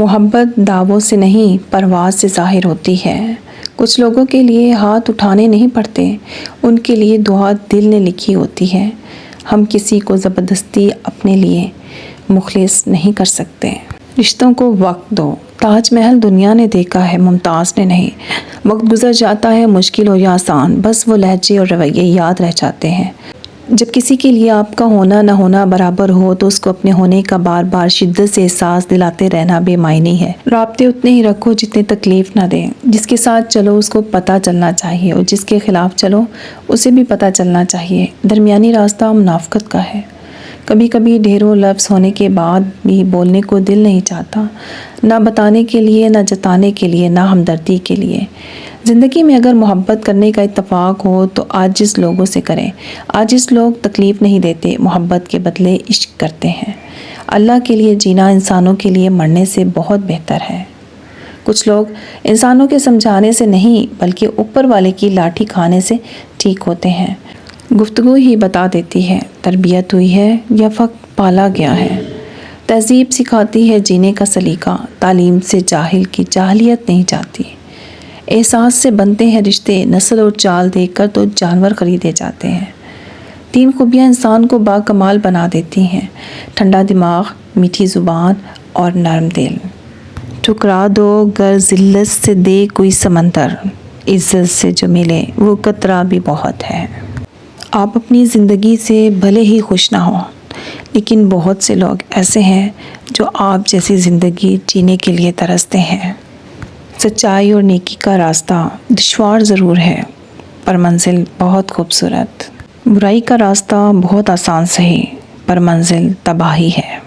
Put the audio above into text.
محبت دعووں سے نہیں پرواز سے ظاہر ہوتی ہے۔ کچھ لوگوں کے لیے ہاتھ اٹھانے نہیں پڑتے، ان کے لیے دعا دل نے لکھی ہوتی ہے۔ ہم کسی کو زبردستی اپنے لیے مخلص نہیں کر سکتے۔ رشتوں کو وقت دو۔ تاج محل دنیا نے دیکھا ہے، ممتاز نے نہیں۔ وقت گزر جاتا ہے، مشکل ہو یا آسان، بس وہ لہجے اور رویے یاد رہ جاتے ہیں۔ جب کسی کے لیے آپ کا ہونا نہ ہونا برابر ہو تو اس کو اپنے ہونے کا بار بار شدت سے احساس دلاتے رہنا بے معنی ہے۔ رابطے اتنے ہی رکھو جتنے تکلیف نہ دیں۔ جس کے ساتھ چلو اس کو پتہ چلنا چاہیے اور جس کے خلاف چلو اسے بھی پتہ چلنا چاہیے۔ درمیانی راستہ منافقت کا ہے۔ کبھی کبھی ڈھیروں لفظ ہونے کے بعد بھی بولنے کو دل نہیں چاہتا، نہ بتانے کے لیے، نہ جتانے کے لیے، نہ ہمدردی کے لیے۔ زندگی میں اگر محبت کرنے کا اتفاق ہو تو عاجز لوگوں سے کریں۔ عاجز لوگ تکلیف نہیں دیتے، محبت کے بدلے عشق کرتے ہیں۔ اللہ کے لیے جینا انسانوں کے لیے مرنے سے بہت بہتر ہے۔ کچھ لوگ انسانوں کے سمجھانے سے نہیں بلکہ اوپر والے کی لاٹھی کھانے سے ٹھیک ہوتے ہیں۔ گفتگو ہی بتا دیتی ہے تربیت ہوئی ہے یا فقط پالا گیا ہے۔ تہذیب سکھاتی ہے جینے کا سلیقہ، تعلیم سے جاہل کی جاہلیت نہیں جاتی۔ احساس سے بنتے ہیں رشتے، نسل اور چال دیکھ کر تو جانور خریدے جاتے ہیں۔ 3 خوبیاں انسان کو باکمال بنا دیتی ہیں: ٹھنڈا دماغ، میٹھی زبان اور نرم دل۔ ٹھکرا دو گر ذلت سے دے کوئی سمندر، عزت سے جو ملے وہ قطرہ بھی بہت ہے۔ آپ اپنی زندگی سے بھلے ہی خوش نہ ہوں، لیکن بہت سے لوگ ایسے ہیں جو آپ جیسی زندگی جینے کے لیے ترستے ہیں۔ سچائی اور نیکی کا راستہ دشوار ضرور ہے پر منزل بہت خوبصورت۔ برائی کا راستہ بہت آسان سہی پر منزل تباہی ہے۔